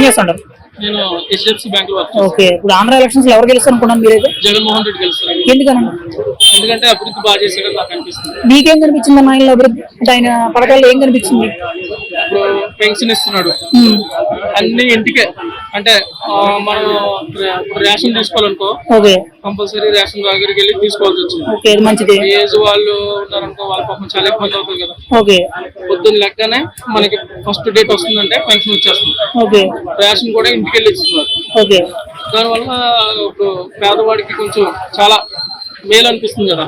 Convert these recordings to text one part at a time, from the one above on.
చేస్తుంటారు? నేను HDFC bank లో వర్క్ ఓకే, ఇప్పుడు ఆంధ్ర ఎలక్షన్స్ ఎవరు గెలుస్తారు అనుకున్నాను మీరైతే? జగన్మోహన్ రెడ్డి గెలుస్తారు. ఎందుకని? ఎందుకంటే అభివృద్ధి బాగా చేశాడని నాకు అనిపిస్తుంది. మీకేం కనిపించింది అన్న ఆయనలో అభివృద్ధి? అంటే ఆయన పథకాల్లో ఏం కనిపించింది? ఇప్పుడు పెన్షన్ ఇస్తున్నాడు అన్ని ఇంటికే. అంటే మనం రేషన్ తీసుకోవాలనుకో కంపల్సరీ రేషన్ దగ్గరికి వెళ్ళి తీసుకోవాల్సి వచ్చింది. మంచిది. ఏజ్ వాళ్ళు ఉన్నారనుకో వాళ్ళ పాపం చాలా ఇబ్బంది అవుతుంది కదా. పొద్దున్న లెక్కనే మనకి ఫస్ట్ డేట్ వస్తుందంటే పెన్షన్ వచ్చేస్తుంది. రేషన్ కూడా ఇంటికి వెళ్ళి ఇస్తున్నారు. దానివల్ల ఇప్పుడు పేదవాడికి కొంచెం చాలా మేలు అనిపిస్తుంది కదా.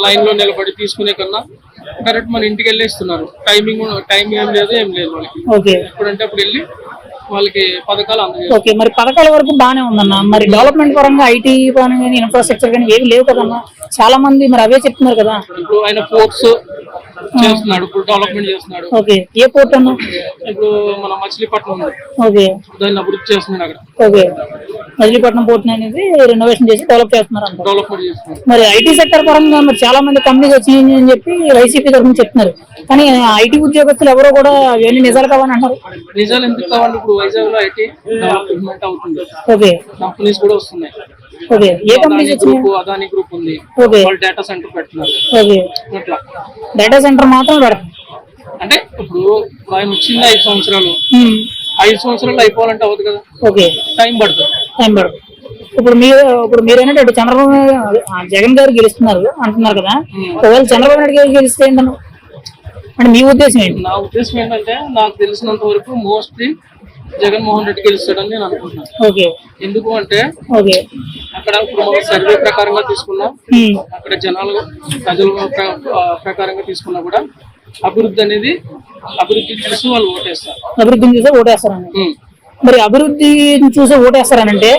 లైన్ లో నిలబడి తీసుకునే కన్నా కరెక్ట్ మన ఇంటికి వెళ్ళి ఇస్తున్నారు. టైం ఏం లేదు వాళ్ళకి. ఎప్పుడంటే అప్పుడు వెళ్ళి వాళ్ళకి పథకాలు అందజేస్తారు. మరి పథకాల వరకు బాగానే ఉందన్న. మరి డెవలప్మెంట్ పరంగా ఐటీ పరంగా ఇన్ఫ్రాస్ట్రక్చర్ కానీ ఏమి లేవు కదన్నా. చాలా మంది మరి అవే చెప్తున్నారు కదా. ఇప్పుడు ఆయన పోర్ట్స్ చేస్తున్నాడు, ఇప్పుడు డెవలప్మెంట్ చేస్తున్నాడు. ఏ పోర్ట్ అన్నా? ఇప్పుడు మన మచిలీపట్నం ఉంది, దాన్ని అభివృద్ధి చేస్తున్నాడు అక్కడ. మచిలీపట్నం పోర్ట్ అనేది రెనోవేషన్ చేసి డెవలప్ చేస్తున్నారు. డెవలప్మెంట్ చేస్తున్నారు. మరి ఐటీ సెక్టర్ పరంగా మరి చాలా మంది కంపెనీస్ వచ్చినాయి అని చెప్పి వైసీపీ తరఫున చెప్తున్నారు. కానీ ఐటీ ఉద్యోగస్తులు ఎవరో కూడా అవన్నీ నిజాలు కావాలని అంటారు. నిజాలు ఎందుకు కావాలి? ఇప్పుడు వైజాగ్ లో ఐటీ డెవలప్మెంట్ అవుతుంది. కంపెనీస్ కూడా వస్తున్నాయి. ఏ కంపెనీ గ్రూప్? అదాని గ్రూప్ ఉంది, వాళ్ళు డేటా సెంటర్ పెడుతున్నారు. అట్లా డేటా సెంటర్ మాత్రం పెడతారు. అంటే ఇప్పుడు ఆయన వచ్చింది 5 సంవత్సరాలు. 5 సంవత్సరాలు అయిపోవాలంటే అవ్వదు కదా. టైం పడుతుంది. ఇప్పుడు మీరేంటంటే చంద్రబాబు జగన్ గారు గెలుస్తున్నారు అంటున్నారు కదా. ఒకవేళ చంద్రబాబు నాయుడు గారు గెలిస్తే ఏంటన్నా అంటే మీ ఉద్దేశం ఏంటి? నా ఉద్దేశం ఏంటంటే నాకు తెలిసినంత వరకు మోస్ట్లీ జగన్మోహన్ రెడ్డి గెలుస్తాడని నేను అనుకుంటున్నాను. ఎందుకు అంటే అక్కడ ఇప్పుడు మనం సర్వే ప్రకారంగా తీసుకున్నా, అక్కడ ప్రజల ప్రకారంగా తీసుకున్నా కూడా అభివృద్ధి చూసి వాళ్ళు ఓటేస్తారు. అభివృద్ధిని చూసి ఓటేస్తారని. మరి అభివృద్ధిని చూసి ఓటేస్తారనంటే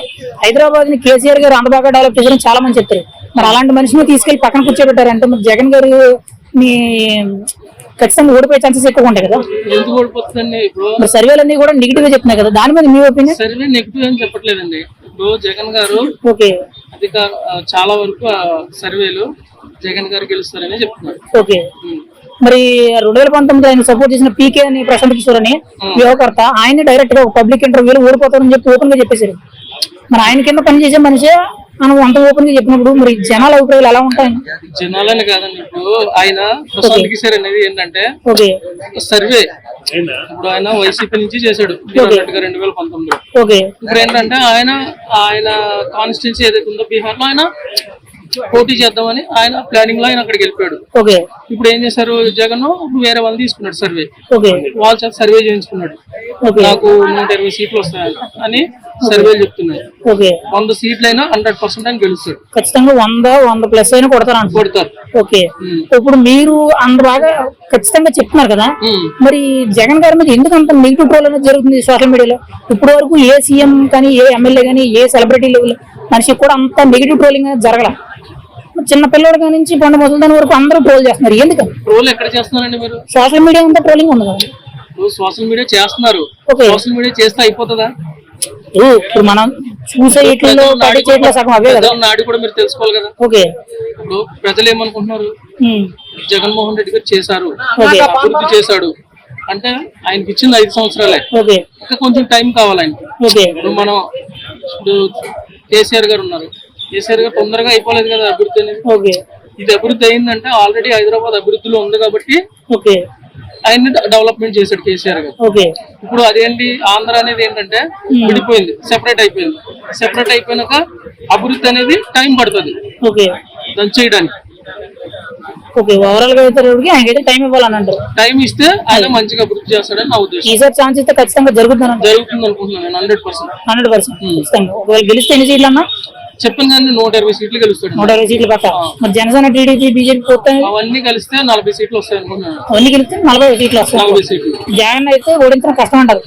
హైదరాబాద్ ని కేసీఆర్ గారు అంత బాగా డెవలప్ చేశారని చాలా మంది చెప్తారు. మరి అలాంటి మనిషిని తీసుకెళ్లి పక్కన కూర్చోబెట్టారంటే మరి జగన్ గారు ఖచ్చితంగా ఓడిపోయే ఛాన్సెస్ ఎక్కువ ఉంటాయి కదా. ఎందుకు ఓడిపోతుందండి? ఇప్పుడు సర్వేలన్నీ కూడా నెగిటివ్ గా చెప్తున్నాయి కదా, దాని మీద మీ ఒపీనియన్? సర్వే నెగిటివ్ అని చెప్పట్లేదండి. ఇప్పుడు జగన్ గారు చాలా వరకు సర్వేలు జగన్ గారు గెలుస్తారని చెప్తున్నారు. మరి 2019 ఆయన సపోర్ట్ చేసిన పీకే అని ప్రశాంత్ కిషోర్ అని యువకర్త ఆయన డైరెక్ట్ గా ఒక ఇంటర్వ్యూలో ఓడిపోతారని చెప్పి ఓపెన్ గా చెప్పేశారు. మరి ఆయన కింద పనిచేసే మనిషి మనం అంత ఓపెన్ గా చెప్పినప్పుడు మరి జనాల అభిప్రాయాలు ఎలా ఉంటాయి? జనాలని కాదండి, ఇప్పుడు ఆయన ప్రశాంత్ కిషోర్ అనేది ఏంటంటే సర్వే. ఇప్పుడు ఆయన వైసీపీ నుంచి చేశాడు 2019లో. ఇప్పుడు ఏంటంటే ఆయన కాన్స్టిట్యున్సీ ఏదైతే ఉందో బీహార్ లో ఆయన పోటీ చేద్దామని ఆయన ప్లానింగ్ లో ఆయన అక్కడికి వెళ్ళిపోయాడు. ఇప్పుడు ఏం చేశారు జగన్, వేరే వాళ్ళు తీసుకున్నాడు సర్వే. వాళ్ళ చేత సర్వే చేయించుకున్నాడు. నాకు 120 సీట్లు వస్తాయని అని సర్వేలు చెప్తున్నాయి. 100 సీట్లు అయినా 100% ఆయన గెలుస్తాడు. ఖచ్చితంగా 100+ అయినా కొడతారు. ఇప్పుడు మీరు అంత బాగా ఖచ్చితంగా చెప్తున్నారు కదా. మరి జగన్ గారి మీద ఎందుకు అంత నెగిటివ్ ట్రోల్ అనేది జరుగుతుంది సోషల్ మీడియాలో? ఇప్పటి వరకు ఏ సీఎం కానీ, ఏ ఎమ్మెల్యే కానీ, ఏ సెలబ్రిటీ లెవెల్ మనిషి కూడా అంత నెగిటివ్ ట్రోలింగ్ జరగల. చిన్న పిల్లడి కాడి నుంచి పండు ముసలిదాని వరకు అందరూ ట్రోల్ చేస్తున్నారు. ఎందుకు ట్రోల్ ఎక్కడ చేస్తున్నారండి మీరు? సోషల్ మీడియా అంతా ట్రోలింగ్ ఉంది కదా. సోషల్ మీడియా చేస్తున్నారు. సోషల్ మీడియా చేస్తే అయిపోతుందా? ఇప్పుడు మనం చూసే సగం అవే కదా. నాడు కూడా మీరు తెలుసుకోవాలి కదా. ఇప్పుడు ప్రజలు ఏమనుకుంటున్నారు? జగన్మోహన్ రెడ్డి గారు చేశారు, అభివృద్ధి చేశాడు అంటే ఆయనకి ఇచ్చింది 5 సంవత్సరాలే. ఇంకా కొంచెం టైం కావాలి ఆయనకి. ఇప్పుడు మనం ఇప్పుడు కేసీఆర్ గారు ఉన్నారు. కేసీఆర్ గారు తొందరగా అయిపోలేదు కదా అభివృద్ధి అనేది. ఇది అభివృద్ధి అయిందంటే ఆల్రెడీ హైదరాబాద్ అభివృద్ధిలో ఉంది కాబట్టి ఆయన్ని డెవలప్మెంట్ చేశాడు కేసీఆర్ గారు. ఇప్పుడు అదేంటి ఆంధ్ర అనేది ఏంటంటే విడిపోయింది, సెపరేట్ అయిపోయింది. సెపరేట్ అయిపోయినాక అభివృద్ధి అనేది టైం పడుతుంది దాన్ని చేయడానికి. ఓవరాల్ గా అయితే టైం ఇవ్వాలని అంటారు. టైం ఇస్తే ఆయన మంచిగా అభివృద్ధి చేస్తాడని నా ఉద్దేశం. ఈసారి ఛాన్స్ ఇస్తే ఖచ్చితంగా జరుగుతుంది అనుకుంటున్నాను. 100%. ఒకవేళ గెలిస్తే ఎన్ని సీట్లు అన్నా చెప్పాను కానీ 120 సీట్లు గెలుస్తాడు. 120 సీట్లు పక్క. మరి జనసేన, టీడీపీ, బీజేపీ అవన్నీ కలిస్తే 40 సీట్లు వస్తాయి అనుకున్నాను. అవన్నీ కలిస్తే 40 సీట్లు వస్తాయి. 40 సీట్లు. జగన్ అయితే ఓడించడం కష్టం అంటారు.